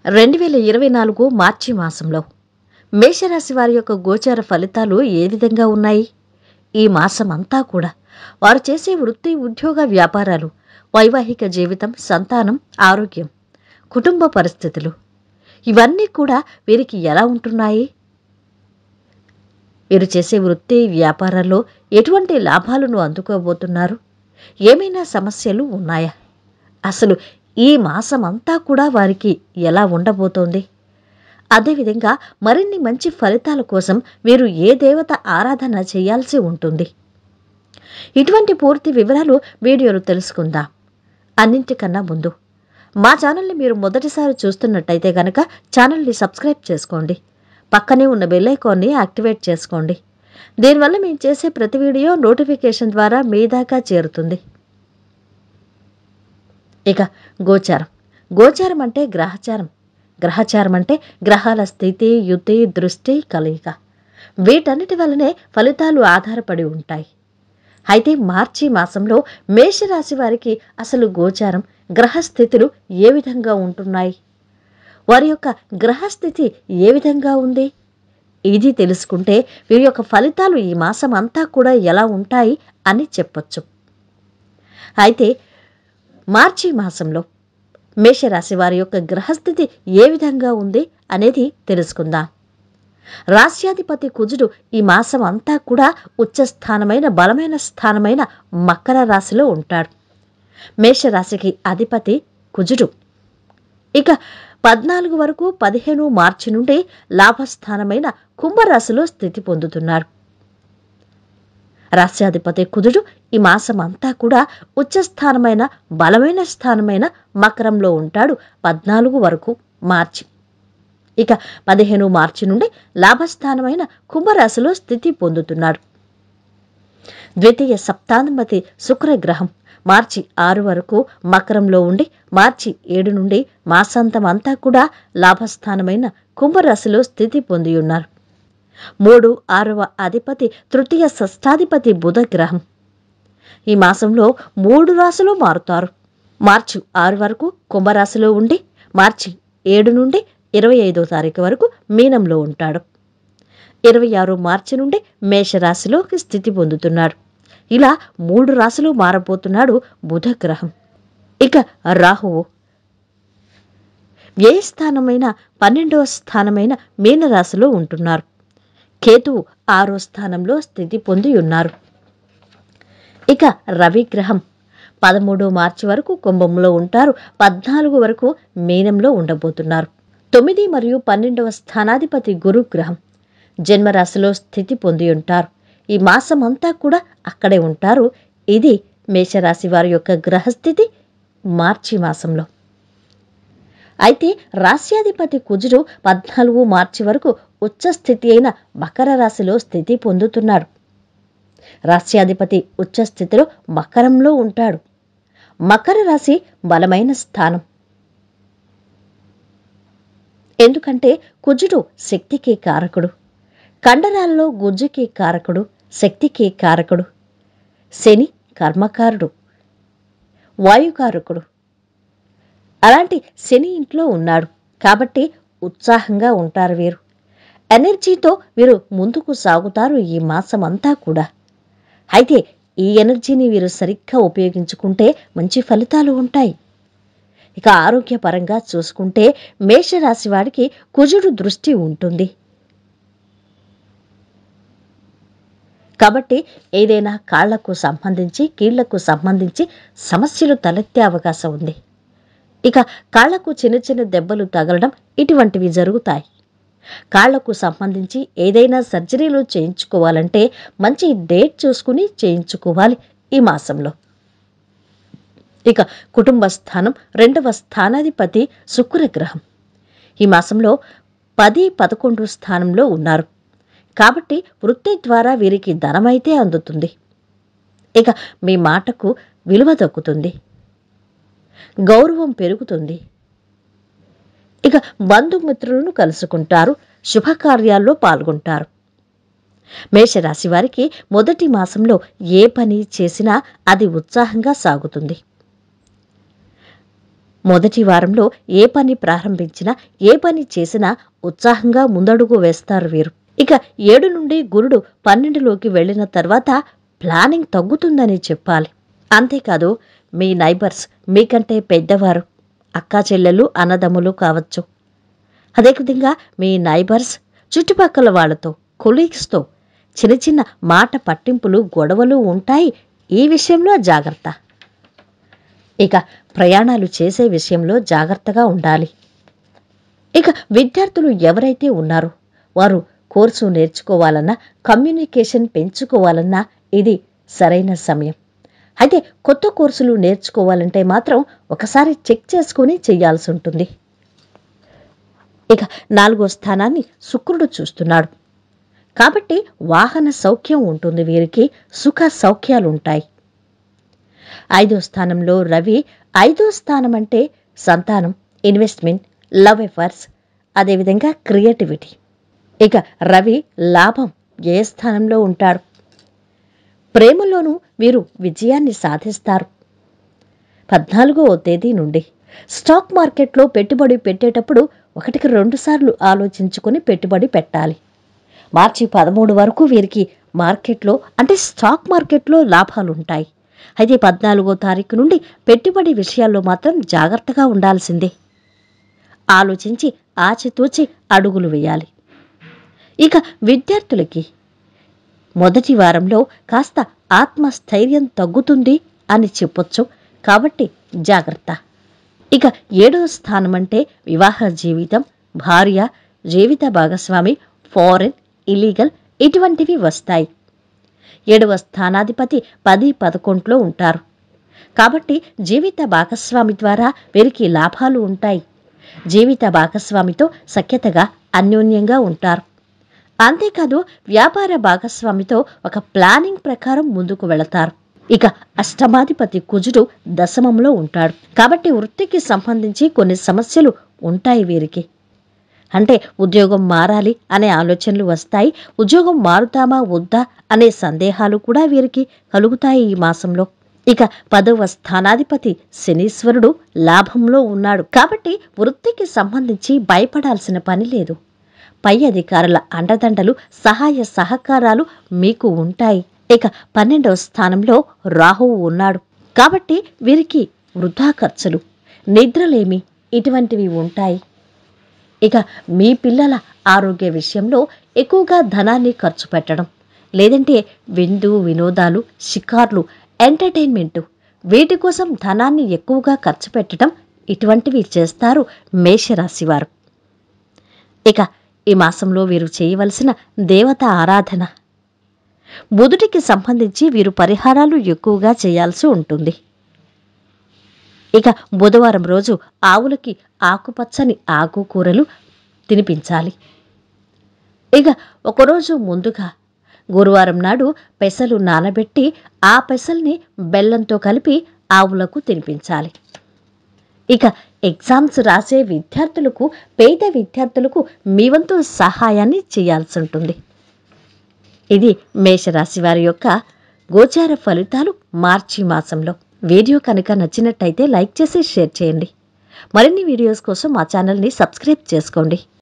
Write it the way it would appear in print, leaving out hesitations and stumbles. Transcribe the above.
2024 మార్చి మాసంలో మేషరాశి వారి యొక్క గోచార ఫలితాలు ఏ విధంగా ఉన్నాయి? ఈ మాసం అంతా కూడా వారు చేసే వృత్తి, ఉద్యోగ, వ్యాపారాలు, వైవాహిక జీవితం, సంతానం, ఆరోగ్యం, కుటుంబ పరిస్థితులు ఇవన్నీ కూడా వీరికి ఎలా ఉంటున్నాయి? వీరు చేసే వృత్తి, వ్యాపారాల్లో ఎటువంటి లాభాలను అందుకోబోతున్నారు? ఏమైనా సమస్యలు ఉన్నాయా? అసలు ఈ మాసం అంతా కూడా వారికి ఎలా ఉండబోతోంది? అదేవిధంగా మరిన్ని మంచి ఫలితాల కోసం వీరు ఏ దేవత ఆరాధన చేయాల్సి ఉంటుంది? ఇటువంటి పూర్తి వివరాలు వీడియోలో తెలుసుకుందాం. అన్నింటికన్నా ముందు మా ఛానల్ని మీరు మొదటిసారి చూస్తున్నట్టయితే కనుక ఛానల్ని సబ్స్క్రైబ్ చేసుకోండి. పక్కనే ఉన్న బెల్ ఐకాన్ని యాక్టివేట్ చేసుకోండి. దీనివల్ల మేము చేసే ప్రతి వీడియో నోటిఫికేషన్ ద్వారా మీ దాకా చేరుతుంది. ఇక గోచారం అంటే గ్రహచారం. గ్రహచారం అంటే గ్రహాల స్థితి, యుతి, దృష్టి, కలయిక. వీటన్నిటి వల్లనే ఫలితాలు ఆధారపడి ఉంటాయి. అయితే మార్చి మాసంలో మేషరాశి వారికి అసలు గోచారం, గ్రహస్థితులు ఏ విధంగా ఉంటున్నాయి? వారి యొక్క గ్రహస్థితి ఏ విధంగా ఉంది? ఇది తెలుసుకుంటే వీరి యొక్క ఫలితాలు ఈ మాసం అంతా కూడా ఎలా ఉంటాయి అని చెప్పొచ్చు. అయితే మార్చి మాసంలో మేషరాశి వారి యొక్క గ్రహస్థితి ఏ విధంగా ఉంది అనేది తెలుసుకుందాం. రాశ్యాధిపతి కుజుడు ఈ మాసం అంతా కూడా ఉచ్చస్థానమైన బలమైన స్థానమైన మకర రాశిలో ఉంటాడు. మేషరాశికి అధిపతి కుజుడు. ఇక 14 వరకు 15 మార్చి నుండి లాభస్థానమైన కుంభరాశిలో స్థితి పొందుతున్నాడు. రాశ్యాధిపతి కుజుడు ఈ మాసం అంతా కూడా ఉచ్చస్థానమైన బలమైన స్థానమైన మకరంలో ఉంటాడు 14 వరకు మార్చి. ఇక 15 మార్చి నుండి లాభస్థానమైన కుంభరాశిలో స్థితి పొందుతున్నాడు. ద్వితీయ సప్తాధిపతి శుక్రగ్రహం మార్చి 6 వరకు మకరంలో ఉండి మార్చి 7 నుండి మాసాంతం అంతా కూడా లాభస్థానమైన కుంభరాశిలో స్థితి పొంది ఉన్నారు. 3, 6వ అధిపతి తృతీయ షష్ఠాధిపతి బుధ గ్రహం ఈ మాసంలో 3 రాశులు మారుతారు. మార్చి 6 వరకు కుంభరాశిలో ఉండి మార్చి 7 నుండి 25వ తారీఖు వరకు మీనంలో ఉంటాడు. 26 మార్చి నుండి మేషరాశిలోకి స్థితి పొందుతున్నాడు. ఇలా 3 రాశులు మారబోతున్నాడు బుధ గ్రహం. ఇక రాహువు వ్యయస్థానమైన 12వ స్థానమైన మీనరాశిలో ఉంటున్నారు. కేతువు 6వ స్థానంలో స్థితి పొంది ఉన్నారు. ఇక రవి గ్రహం 13 మార్చి వరకు కుంభంలో ఉంటారు. 14 వరకు మీనంలో ఉండబోతున్నారు. 9 మరియు 12వ స్థానాధిపతి గురు గ్రహం జన్మరాశిలో స్థితి పొంది ఉంటారు. ఈ మాసం అంతా కూడా అక్కడే ఉంటారు. ఇది మేషరాశి వారి యొక్క గ్రహస్థితి మార్చి మాసంలో. అయితే రాశ్యాధిపతి కుజుడు 14 మార్చి వరకు ఉచ్చస్థితి అయిన మకర రాశిలో స్థితి పొందుతున్నాడు. రాశ్యాధిపతి ఉచ్చస్థితిలో మకరంలో ఉంటాడు. మకర రాశి బలమైన స్థానం. ఎందుకంటే కుజుడు శక్తికి కారకుడు, కండరాల్లో గుజ్జుకి కారకుడు, శక్తికి కారకుడు. శని కర్మకారుడు, వాయుకారకుడు. అలాంటి శని ఇంట్లో ఉన్నాడు కాబట్టి ఉత్సాహంగా ఉంటారు వీరు. ఎనర్జీతో వీరు ముందుకు సాగుతారు ఈ మాసం అంతా కూడా. అయితే ఈ ఎనర్జీని వీరు సరిగ్గా ఉపయోగించుకుంటే మంచి ఫలితాలు ఉంటాయి. ఇక ఆరోగ్యపరంగా చూసుకుంటే మేషరాశి వాడికి కుజుడు దృష్టి ఉంటుంది. కాబట్టి ఏదైనా కాళ్లకు సంబంధించి, కీళ్లకు సంబంధించి సమస్యలు తలెత్తే అవకాశం ఉంది. ఇక కాళ్లకు చిన్న చిన్న దెబ్బలు తగలడం ఇటువంటివి జరుగుతాయి. కాళ్లకు సంబంధించి ఏదైనా సర్జరీలు చేయించుకోవాలంటే మంచి డేట్ చూసుకుని చేయించుకోవాలి ఈ మాసంలో. ఇక కుటుంబ స్థానం 2వ స్థానాధిపతి శుక్రగ్రహం ఈ మాసంలో 10, 11 స్థానంలో ఉన్నారు. కాబట్టి వృత్తి ద్వారా వీరికి ధనమైతే అందుతుంది. ఇక మీ మాటకు విలువ దక్కుతుంది, గౌరవం పెరుగుతుంది. ఇక బంధుమిత్రులను కలుసుకుంటారు, శుభకార్యాల్లో పాల్గొంటారు. మేషరాశి వారికి మొదటి మాసంలో ఏ పని చేసినా అది ఉత్సాహంగా సాగుతుంది. మొదటి వారంలో ఏ పని ప్రారంభించినా, ఏ పని చేసినా ఉత్సాహంగా ముందడుగు వేస్తారు వీరు. ఇక 7 నుండి గురుడు 12లోకి వెళ్లిన తర్వాత ప్లానింగ్ తగ్గుతుందని చెప్పాలి. అంతేకాదు, మీ నైబర్స్, మీకంటే పెద్దవారు, అక్కా చెల్లెలు, అన్నదమ్ములు కావచ్చు. అదేవిధంగా మీ నైబర్స్, చుట్టుపక్కల వాళ్లతో, కొలీగ్స్తో చిన్న చిన్న మాట పట్టింపులు, గొడవలు ఉంటాయి. ఈ విషయంలో జాగ్రత్త. ఇక ప్రయాణాలు చేసే విషయంలో జాగ్రత్తగా ఉండాలి. ఇక విద్యార్థులు ఎవరైతే ఉన్నారో వారు కోర్సు నేర్చుకోవాలన్నా, కమ్యూనికేషన్ పెంచుకోవాలన్నా ఇది సరైన సమయం. అయితే కొత్త కోర్సులు నేర్చుకోవాలంటే మాత్రం ఒకసారి చెక్ చేసుకుని చేయాల్సి ఉంటుంది. ఇక 4వ స్థానాన్ని శుక్రుడు చూస్తున్నాడు కాబట్టి వాహన సౌఖ్యం ఉంటుంది. వీరికి సుఖ సౌఖ్యాలుంటాయి. 5వ స్థానంలో రవి. 5వ స్థానం అంటే సంతానం, ఇన్వెస్ట్మెంట్, లవ్ ఎఫైర్స్, అదేవిధంగా క్రియేటివిటీ. ఇక రవి లాభం ఏ స్థానంలో ఉంటాడు? ప్రేమలోనూ వీరు విజయాన్ని సాధిస్తారు. 14వ తేదీ నుండి స్టాక్ మార్కెట్లో పెట్టుబడి పెట్టేటప్పుడు 1కి 2 సార్లు ఆలోచించుకుని పెట్టుబడి పెట్టాలి. మార్చి 13 వరకు వీరికి మార్కెట్లో అంటే స్టాక్ మార్కెట్లో లాభాలుంటాయి. అయితే 14వ తారీఖు నుండి పెట్టుబడి విషయాల్లో మాత్రం జాగ్రత్తగా ఉండాల్సిందే. ఆలోచించి ఆచితూచి అడుగులు వేయాలి. ఇక విద్యార్థులకి మొదటి వారంలో కాస్త ఆత్మస్థైర్యం తగ్గుతుంది అని చెప్పొచ్చు. కాబట్టి జాగ్రత్త. ఇక 7వ స్థానం అంటే వివాహ జీవితం, భార్య, జీవిత భాగస్వామి, ఫారెన్, ఇలీగల్ ఇటువంటివి వస్తాయి. 7వ స్థానాధిపతి 10, 11లో ఉంటారు. కాబట్టి జీవిత భాగస్వామి ద్వారా వీరికి లాభాలు ఉంటాయి. జీవిత భాగస్వామితో సఖ్యతగా, అన్యోన్యంగా ఉంటారు. అంతేకాదు, వ్యాపార భాగస్వామితో ఒక ప్లానింగ్ ప్రకారం ముందుకు వెళతారు. ఇక అష్టమాధిపతి కుజుడు దశమంలో ఉంటాడు. కాబట్టి వృత్తికి సంబంధించి కొన్ని సమస్యలు ఉంటాయి వీరికి. అంటే ఉద్యోగం మారాలి అనే ఆలోచనలు వస్తాయి. ఉద్యోగం మారుతామా వద్దా అనే సందేహాలు కూడా వీరికి కలుగుతాయి ఈ మాసంలో. ఇక 10వ స్థానాధిపతి శనీశ్వరుడు లాభంలో ఉన్నాడు. కాబట్టి వృత్తికి సంబంధించి భయపడాల్సిన పని లేదు. పై అధికారుల అండదండలు, సహాయ సహకారాలు మీకు ఉంటాయి. ఇక 12వ స్థానంలో రాహువు ఉన్నాడు. కాబట్టి వీరికి వృధా ఖర్చులు, నిద్రలేమి ఇటువంటివి ఉంటాయి. ఇక మీ పిల్లల ఆరోగ్య విషయంలో ఎక్కువగా ధనాన్ని ఖర్చు పెట్టడం, లేదంటే విందు వినోదాలు, షికార్లు, ఎంటర్టైన్మెంటు వీటి కోసం ధనాన్ని ఎక్కువగా ఖర్చు పెట్టడం ఇటువంటివి చేస్తారు మేషరాశివారు. ఇక ఈ మాసంలో వీరు చేయవలసిన దేవత ఆరాధన, బుధుడికి సంబంధించి వీరు పరిహారాలు ఎక్కువగా చేయాల్సి ఉంటుంది. ఇక బుధవారం రోజు ఆవులకి ఆకుపచ్చని ఆకుకూరలు తినిపించాలి. ఇక ఒకరోజు ముందుగా గురువారం నాడు పెసలు నానబెట్టి ఆ పెసల్ని బెల్లంతో కలిపి ఆవులకు తినిపించాలి. ఇక ఎగ్జామ్స్ రాసే విద్యార్థులకు, పేద విద్యార్థులకు మీ వంతు సహాయాన్ని చేయాల్సి ఉంటుంది. ఇది మేషరాశి వారి యొక్క గోచార ఫలితాలు మార్చి మాసంలో. వీడియో కనుక నచ్చినట్టయితే లైక్ చేసి షేర్ చేయండి. మరిన్ని వీడియోస్ కోసం మా ఛానల్ని సబ్స్క్రైబ్ చేసుకోండి.